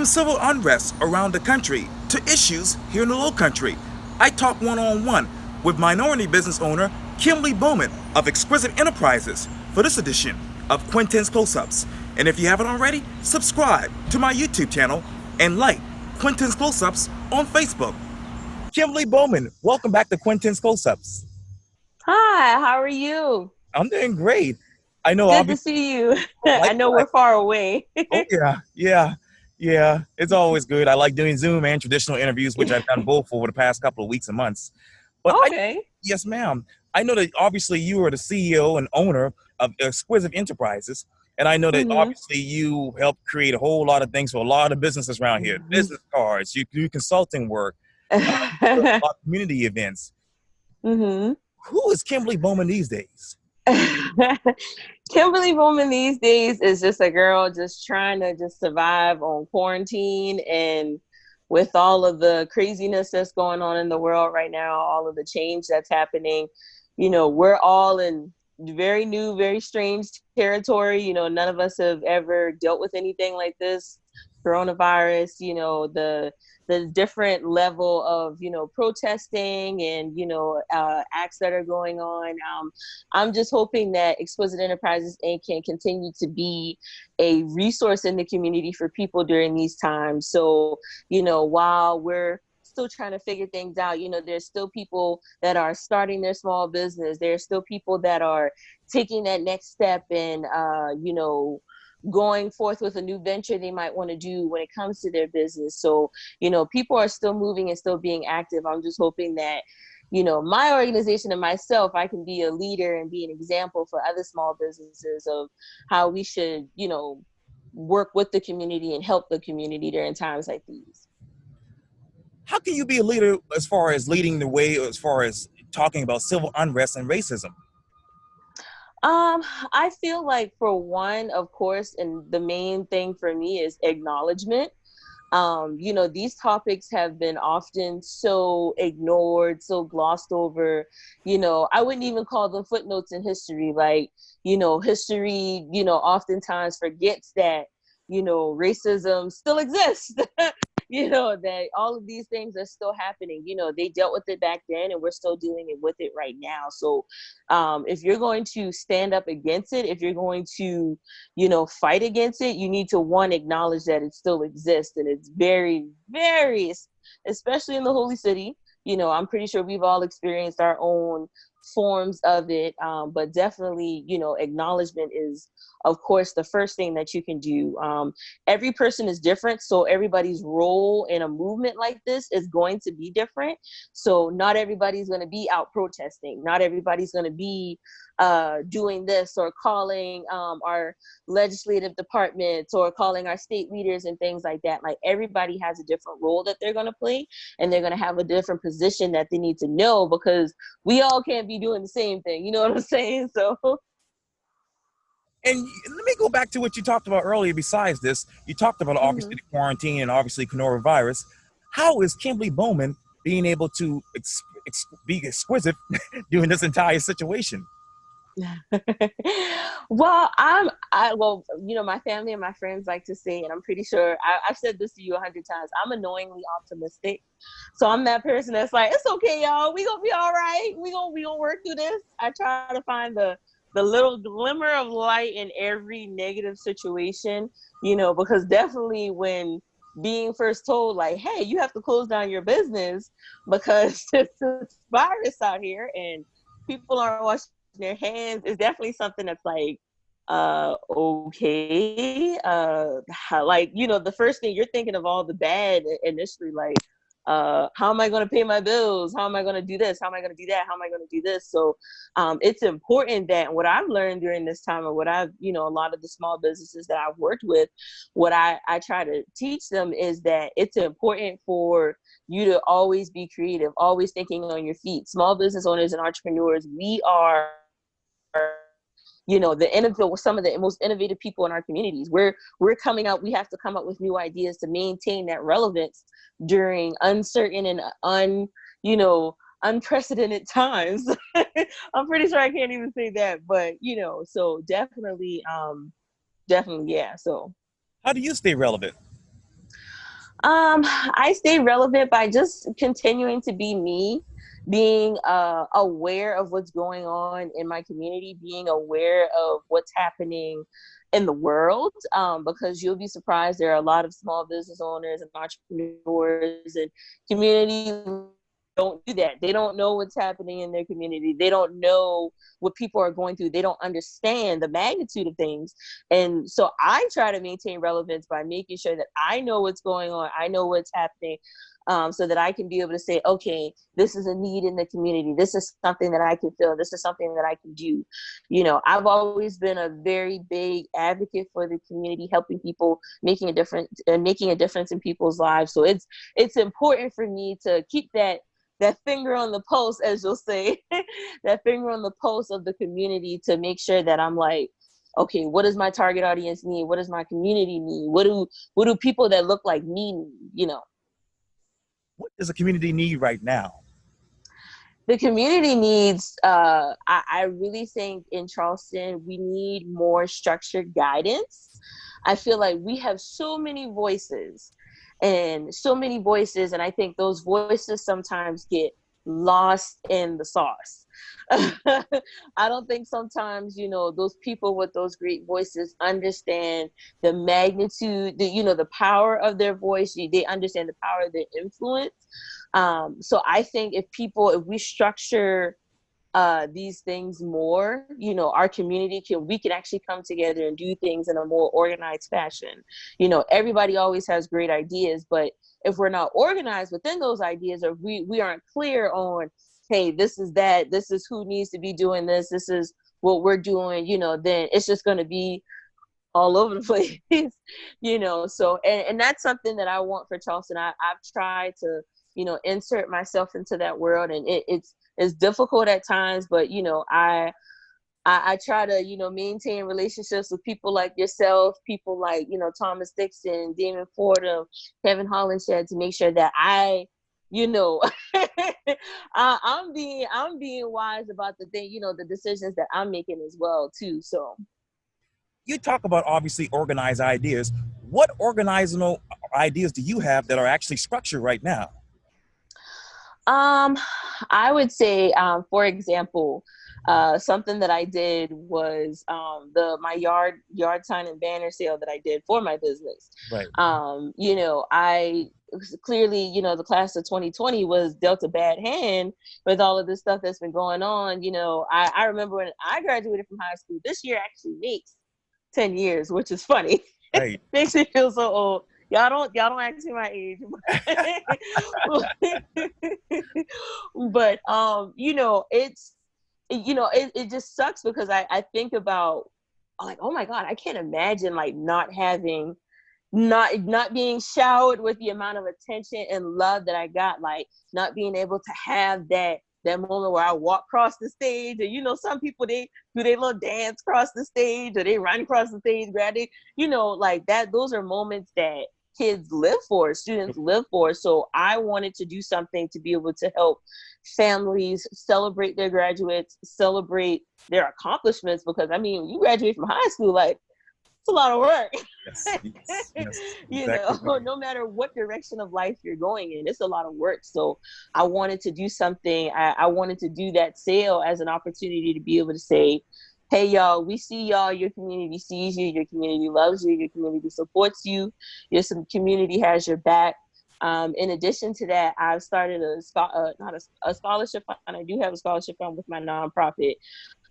From civil unrest around the country to issues here in the Lowcountry, I talk one-on-one with minority business owner Kimberly Bowman of Exquisite Enterprises for this edition of Quintin's Close-Ups. And if you haven't already, subscribe to my YouTube channel and like Quintin's Close-Ups on Facebook. Kimberly Bowman, welcome back to Quintin's Close-Ups. Hi, how are you? I'm doing great. I know, Good to obviously, see you. I know likewise. we're far away. Oh yeah. It's always good. I like doing Zoom and traditional interviews, which I've done both over the past couple of weeks and months. But Okay. yes, ma'am. I know that obviously you are the CEO and owner of Exquisite Enterprises, and I know that Mhm. obviously you help create a whole lot of things for a lot of businesses around here. Mhm. Business cards, you do consulting work, you do a lot of community events. Mhm. Who is Kimberly Bowman these days? Kimberly Bowman these days is just a girl just trying to just survive on quarantine, and with all of the craziness that's going on in the world right now, all of the change that's happening, we're all in very new, very strange territory. None of us have ever dealt with anything like this. Coronavirus, the different level of protesting and acts that are going on. I'm just hoping that Exquisite Enterprises Inc. can continue to be a resource in the community for people during these times. So, while we're still trying to figure things out, there's still people that are starting their small business. There's still people that are taking that next step and, going forth with a new venture they might want to do when it comes to their business. So, people are still moving and still being active. I'm just hoping that my organization and myself, I can be a leader and be an example for other small businesses of how we should, work with the community and help the community during times like these. How can you be a leader as far as leading the way, as far as talking about civil unrest and racism? Um, I feel like for one, of course, and the main thing for me is acknowledgement. These topics have been often so ignored, so glossed over. I wouldn't even call them footnotes in history. Like, history, oftentimes forgets that, racism still exists. That all of these things are still happening. They dealt with it back then and we're still dealing with it right now. So if you're going to stand up against it, if you're going to, fight against it, you need to, one, acknowledge that it still exists. And it's very, very, especially in the Holy City. I'm pretty sure we've all experienced our own forms of it. But definitely, acknowledgement is, of course, the first thing that you can do. Every person is different, so everybody's role in a movement like this is going to be different. So not everybody's going to be out protesting. Not everybody's going to be doing this or calling our legislative departments or calling our state leaders and things like that. Like, everybody has a different role that they're going to play, and they're going to have a different position that they need to know, because we all can't be doing the same thing. You know what I'm saying? So And let me go back to what you talked about earlier. Besides this, you talked about obviously mhm. the quarantine and obviously coronavirus. How is Kimberly Bowman being able to be exquisite during this entire situation? My family and my friends like to say, and I'm pretty sure I've said this to you 100 times, I'm annoyingly optimistic. So I'm that person that's like, it's okay, y'all. We gonna be all right. We gonna work through this. I try to find the little glimmer of light in every negative situation, because definitely when being first told, like, hey, you have to close down your business because there's this virus out here and people aren't washing their hands, is definitely something that's like, okay, like, the first thing you're thinking of, all the bad initially, like, how am I going to pay my bills? How am I going to do this? How am I going to do that? How am I going to do this? So it's important that what I've learned during this time, and what I've, a lot of the small businesses that I've worked with, what I try to teach them is that it's important for you to always be creative, always thinking on your feet. Small business owners and entrepreneurs, we are, some of the most innovative people in our communities. We're coming out, we have to come up with new ideas to maintain that relevance during uncertain and unprecedented times. I'm pretty sure I can't even say that, but so definitely, yeah. So How do you stay relevant? I stay relevant by just continuing to be me, being aware of what's going on in my community, being aware of what's happening in the world, because you'll be surprised there are a lot of small business owners and entrepreneurs and community don't do that. They don't know what's happening in their community. They don't know what people are going through. They don't understand the magnitude of things. And so I try to maintain relevance by making sure that I know what's going on. I know what's happening, so that I can be able to say, okay, this is a need in the community. This is something that I can feel. This is something that I can do. You know, I've always been a very big advocate for the community, helping people, making a difference, and making a difference in people's lives. So it's important for me to keep that finger on the pulse, as you'll say, that finger on the pulse of the community, to make sure that I'm like, okay, what does my target audience need? What does my community need? What do people that look like me need? You know, What does a community need right now? the community needs, I really think in Charleston, we need more structured guidance. I feel like we have so many voices and so many voices, and I think those voices sometimes get lost in the sauce. I don't think sometimes, you know, those people with those great voices understand the magnitude, the power of their voice. They understand the power of their influence. So I think if we structure these things more, you know, our community we can actually come together and do things in a more organized fashion. You know, everybody always has great ideas, but if we're not organized within those ideas, or we aren't clear on, hey, this is who needs to be doing this is what we're doing, you know, then it's just going to be all over the place. You know, so and that's something that I want for Charleston. I've tried to, you know, insert myself into that world, and it's difficult at times, but you know, I try to, you know, maintain relationships with people like yourself, people like, you know, Thomas Dixon, Damon Fordham, Kevin Hollenshed, to make sure that you know, I'm being wise about the thing, you know, the decisions that I'm making as well too. So You talk about obviously organized ideas. What organizational ideas do you have that are actually structured right now? Um, I would say, for example, something that I did was my yard sign and banner sale that I did for my business. Right. You know, I clearly, you know, the class of 2020 was dealt a bad hand with all of this stuff that's been going on. You know, I remember when I graduated from high school. This year actually makes 10 years, which is funny. Right. Makes me feel so old. Y'all don't ask me my age. But you know, it just sucks because I think about, like, oh my God, I can't imagine like not being showered with the amount of attention and love that I got, like not being able to have that moment where I walk across the stage, and you know, some people, they do their little dance across the stage, or they run across the stage, grab it, you know, like that. Those are moments that kids live for, students live for. So I wanted to do something to be able to help families celebrate their graduates, celebrate their accomplishments, because I mean, you graduate from high school, like, it's a lot of work. Yes. Yes. You Exactly know, right. no matter what direction of life you're going in, it's a lot of work. So I wanted to do something. I wanted to do that sale as an opportunity to be able to say, hey, y'all, we see y'all, your community sees you, your community loves you, your community supports you, your community has your back. In addition to that, I've started not a scholarship fund. I do have a scholarship fund with my nonprofit,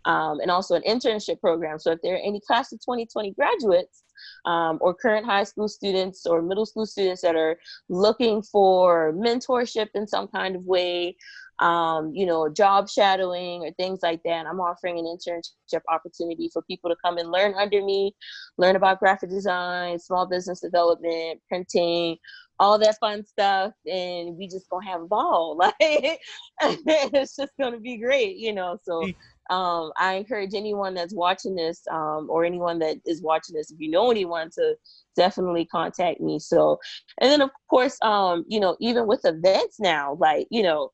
and also an internship program. So if there are any class of 2020 graduates, or current high school students or middle school students that are looking for mentorship in some kind of way, you know, job shadowing or things like that, I'm offering an internship opportunity for people to come and learn under me, learn about graphic design, small business development, printing, all that fun stuff, and we just gonna have a ball. Like, it's just gonna be great, you know. So I encourage anyone that's watching this, or anyone that is watching this, if you know anyone, to definitely contact me. So, and then of course, you know, even with events now, like, you know,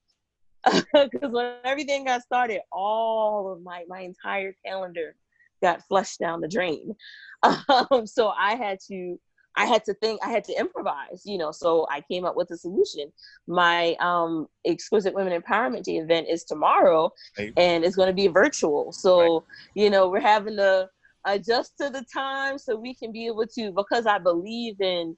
because when everything got started, all of my entire calendar got flushed down the drain. So I had to improvise, so I came up with a solution. My Exquisite Women Empowerment Day event is tomorrow, Right. and it's going to be virtual. Right. So, we're having to adjust to the time so we can be able to, because I believe in,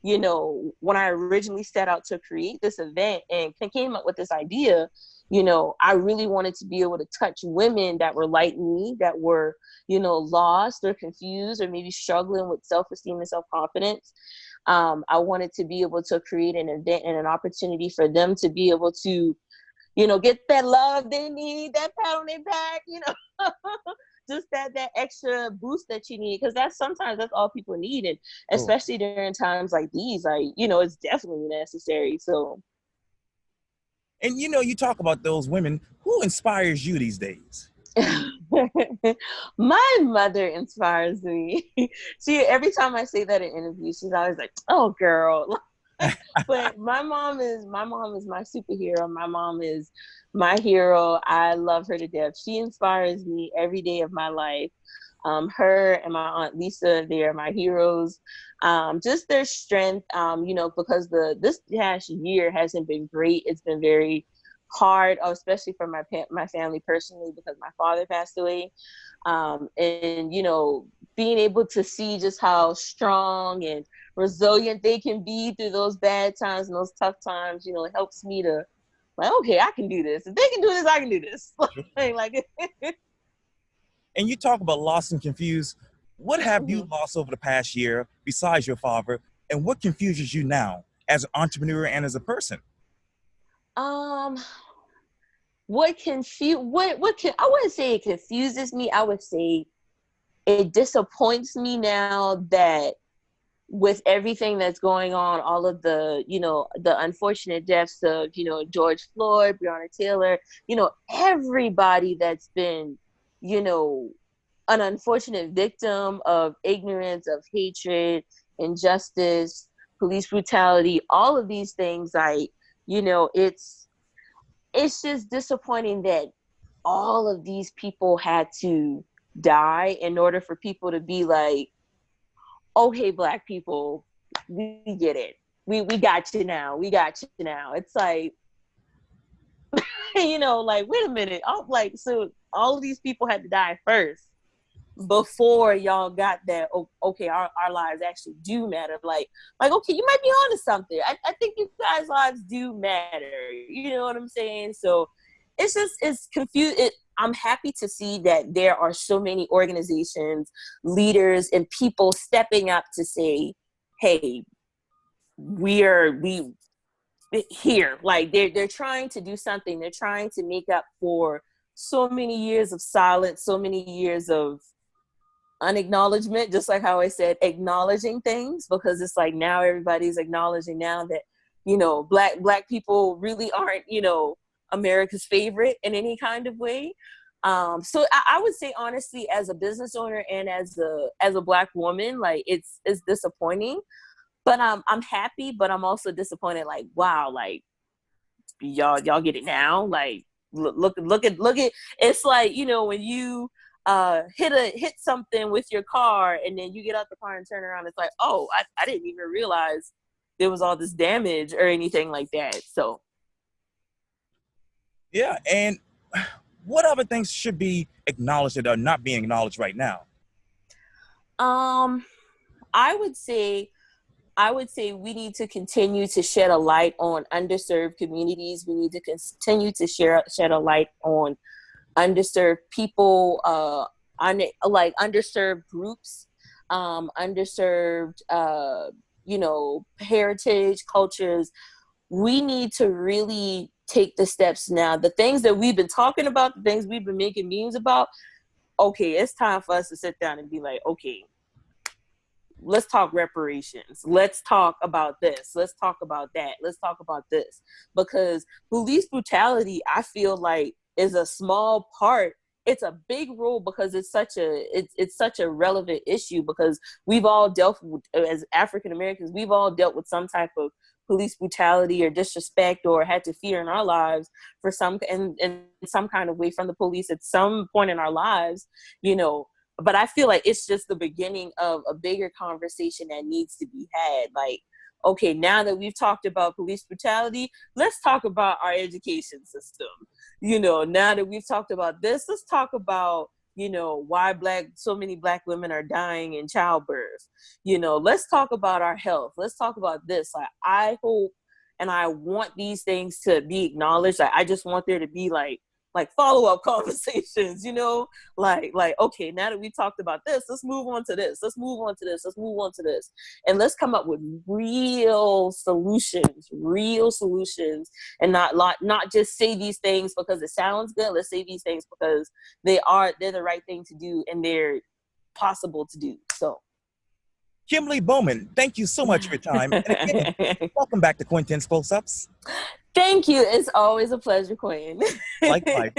when I originally set out to create this event and came up with this idea, I really wanted to be able to touch women that were like me, that were, lost or confused or maybe struggling with self-esteem and self-confidence. I wanted to be able to create an event and an opportunity for them to be able to, get that love they need, that pat on their back, just that extra boost that you need, because sometimes that's all people need, and Sure. especially during times like these, it's definitely necessary. So And you talk about those women. Who inspires you these days? my mother inspires me. She, every time I say that in interviews, she's always like, "Oh, girl." But my mom is my superhero. My mom is my hero. I love her to death. She inspires me every day of my life. Her and my aunt Lisa, they are my heroes. Just their strength, because this past year hasn't been great. It's been very hard, especially for my family personally, because my father passed away. And being able to see just how strong and resilient they can be through those bad times and those tough times, it helps me to, like, okay, I can do this. If they can do this, I can do this. like And you talk about lost and confused. What have you Mhm. lost over the past year besides your father? And what confuses you now as an entrepreneur and as a person? um what I wouldn't say it confuses me. I would say it disappoints me now that with everything that's going on, all of the, the unfortunate deaths of, George Floyd, Breonna Taylor, everybody that's been, you know, an unfortunate victim of ignorance, of hatred, injustice, police brutality, all of these things, like, it's just disappointing that all of these people had to die in order for people to be like, okay, Black people, we get it. We got you now. We got you now. It's like, like, wait a minute. Like, so all of these people had to die first before y'all got that. Okay, our lives actually do matter. Like, okay, you might be onto something. I think you guys' lives do matter. You know what I'm saying? So it's confused. I'm happy to see that there are so many organizations, leaders, and people stepping up to say, hey, we here. Like, they're trying to do something. They're trying to make up for so many years of silence, so many years of unacknowledgement, just like how I said, acknowledging things, because it's like now everybody's acknowledging now that, black people really aren't, America's favorite in any kind of way. So I would say, honestly, as a business owner and as a Black woman, like, it's disappointing, but I'm happy, but I'm also disappointed. Like, wow, like, y'all get it now. Like, look at it's like, when you hit something with your car and then you get out the car and turn around, it's like, oh, I didn't even realize there was all this damage or anything like that. So Yeah. And what other things should be acknowledged that are not being acknowledged right now? um I would say we need to continue to shed a light on underserved communities. We need to continue to shed a light on underserved people, like underserved groups, underserved, heritage, cultures. We need to really take the steps now. The things that we've been talking about, the things we've been making memes about, okay, it's time for us to sit down and be like, okay, let's talk reparations. Let's talk about this. Let's talk about that. Let's talk about this. Because police brutality, I feel like, is a small part. It's a big role because it's such a relevant issue, because we've all dealt with, as African Americans, we've all dealt with some type of police brutality or disrespect, or had to fear in our lives for some, in some kind of way, from the police at some point in our lives, you know but I feel like it's just the beginning of a bigger conversation that needs to be had. Like, okay, now that we've talked about police brutality, let's talk about our education system. Now that we've talked about this, let's talk about, why so many black women are dying in childbirth. Let's talk about our health. Let's talk about this. Like, I hope and I want these things to be acknowledged. Like, I just want there to be like follow-up conversations, like, okay, now that we talked about this, let's move on to this, let's move on to this, let's move on to this, and let's come up with real solutions, and not just say these things because it sounds good. Let's say these things because they're the right thing to do and they're possible to do. So Kimberly Bowman, thank you so much for your time. And again, welcome back to Quintin's Close-Ups. Thank you. It's always a pleasure, Quinn. Likewise.